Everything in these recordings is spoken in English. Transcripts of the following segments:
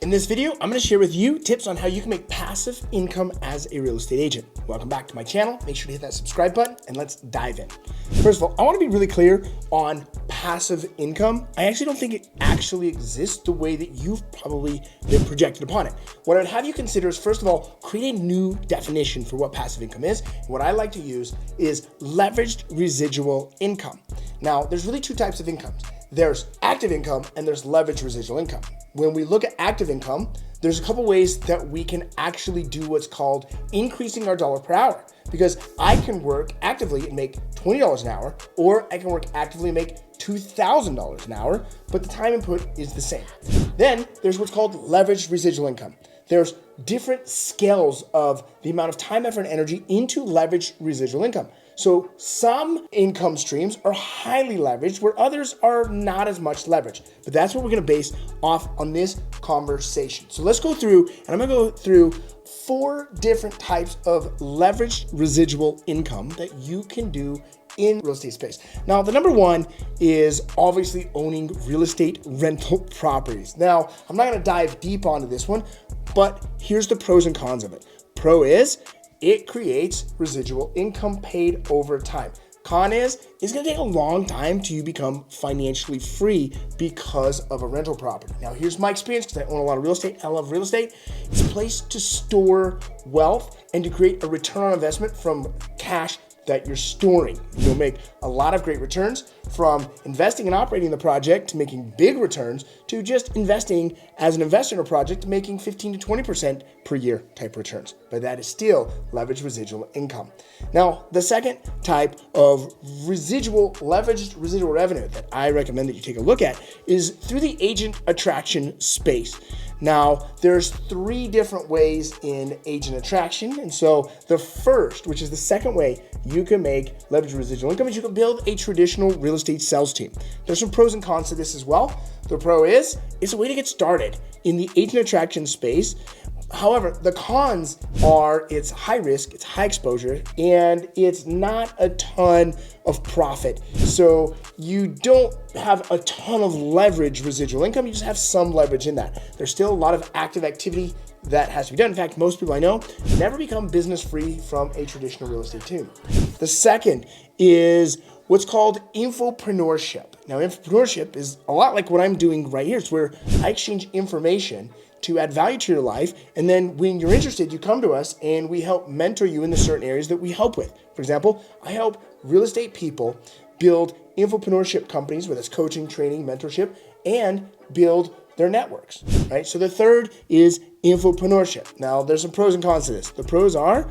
In this video, I'm going to share with you tips on how you can make passive income as a real estate agent. Welcome back to my channel. Make sure to hit that subscribe button and let's dive in. First of all, I want to be really clear on passive income. I actually don't think it actually exists the way that you've probably been projected upon it. What I'd have you consider is, first of all, create a new definition for what passive income is. What I like to use is leveraged residual income. Now, there's really two types of incomes. There's active income and there's leveraged residual income. When we look at active income, there's a couple ways that we can actually do what's called increasing our dollar per hour. Because I can work actively and make $20 an hour, or I can work actively and make $2,000 an hour, but the time input is the same. Then there's what's called leveraged residual income. There's different scales of the amount of time, effort, and energy into leveraged residual income. So some income streams are highly leveraged where others are not as much leveraged. But that's what we're going to base off on this conversation. So let's go through, and I'm going to go through 4 different types of leveraged residual income that you can do in real estate space. Now, the number one is obviously owning real estate rental properties. Now, I'm not going to dive deep onto this one, but here's the pros and cons of it. Pro is it creates residual income paid over time. Con is it's going to take a long time till you become financially free because of a rental property. Now, here's my experience because I own a lot of real estate. I love real estate. It's a place to store wealth and to create a return on investment from cash that you're storing. You'll make a lot of great returns from investing and operating the project to making big returns to just investing as an investor in a project to making 15 to 20% per year type returns. But that is still leveraged residual income. Now, the second type of leveraged residual revenue that I recommend that you take a look at is through the agent attraction space. Now, there's 3 different ways in agent attraction. And so the first, which is the second way you can make leveraged residual income, is you can build a traditional real estate sales team. There's some pros and cons to this as well. The pro is it's a way to get started in the agent attraction space. However, the cons are it's high risk, it's high exposure, and it's not a ton of profit. So you don't have a ton of leverage residual income, you just have some leverage in that. There's still a lot of active activity that has to be done. In fact, most people I know never become business free from a traditional real estate team. The second is what's called Infopreneurship. Now, Infopreneurship is a lot like what I'm doing right here. It's where I exchange information to add value to your life. And then when you're interested, you come to us and we help mentor you in the certain areas that we help with. For example, I help real estate people build infopreneurship companies, whether it's coaching, training, mentorship, and build their networks, right? So the third is infopreneurship. Now, there's some pros and cons to this. The pros are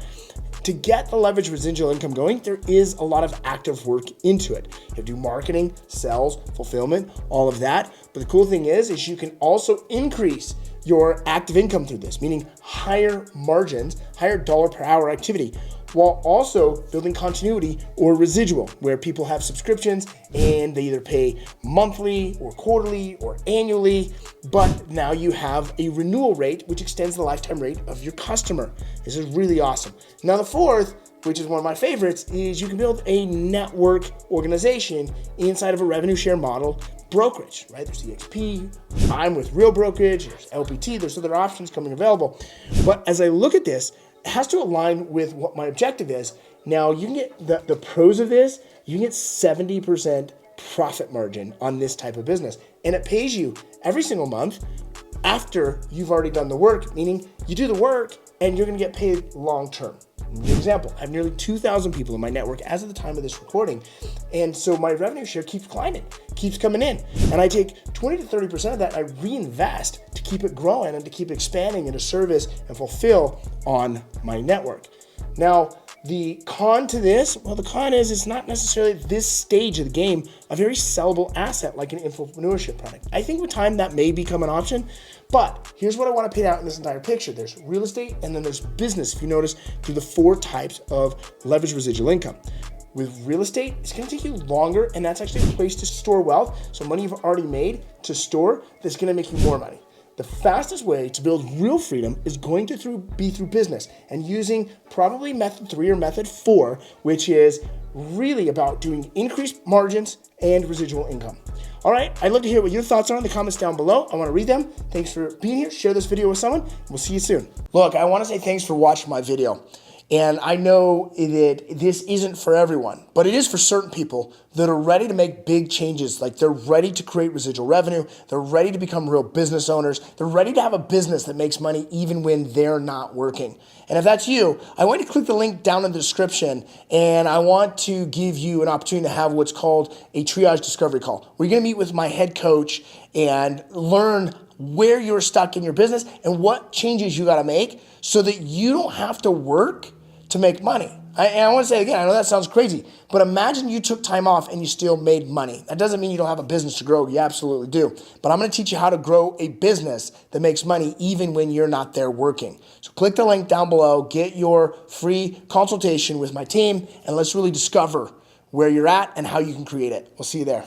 to get the leverage residual income going, there is a lot of active work into it. You have to do marketing, sales, fulfillment, all of that. But the cool thing is you can also increase your active income through this, meaning higher margins, higher dollar per hour activity, while also building continuity or residual, where people have subscriptions and they either pay monthly or quarterly or annually, but now you have a renewal rate, which extends the lifetime rate of your customer. This is really awesome. Now, the fourth, which is one of my favorites, is you can build a network organization inside of a revenue share model brokerage, right? There's EXP, I'm with Real Brokerage, there's LPT, there's other options coming available. But as I look at this, it has to align with what my objective is. Now, you can get the pros of this, you can get 70% profit margin on this type of business. And it pays you every single month after you've already done the work, meaning you do the work and you're gonna get paid long term. For example, I have nearly 2,000 people in my network as of the time of this recording. And so my revenue share keeps climbing, keeps coming in. And I take 20 to 30% of that, I reinvest to keep it growing and to keep expanding and to service and fulfill on my network. Now, the con to this, well, the con is it's not necessarily at this stage of the game a very sellable asset like an infopreneurship product. I think with time that may become an option, but here's what I want to paint out in this entire picture. There's real estate and then there's business, if you notice, through the 4 types of leveraged residual income. With real estate, it's going to take you longer, and that's actually a place to store wealth. So money you've already made to store that's going to make you more money. The fastest way to build real freedom is going to be through business and using probably method 3 or method 4, which is really about doing increased margins and residual income. All right, I'd love to hear what your thoughts are in the comments down below. I want to read them. Thanks for being here. Share this video with someone. We'll see you soon. Look, I want to say thanks for watching my video. And I know that this isn't for everyone, but it is for certain people that are ready to make big changes. Like they're ready to create residual revenue. They're ready to become real business owners. They're ready to have a business that makes money even when they're not working. And if that's you, I want you to click the link down in the description, and I want to give you an opportunity to have what's called a triage discovery call. We're going to meet with my head coach and learn where you're stuck in your business and what changes you got to make so that you don't have to work to make money. And I want to say again, I know that sounds crazy, but imagine you took time off and you still made money. That doesn't mean you don't have a business to grow. You absolutely do. But I'm going to teach you how to grow a business that makes money even when you're not there working. So click the link down below, get your free consultation with my team, and let's really discover where you're at and how you can create it. We'll see you there.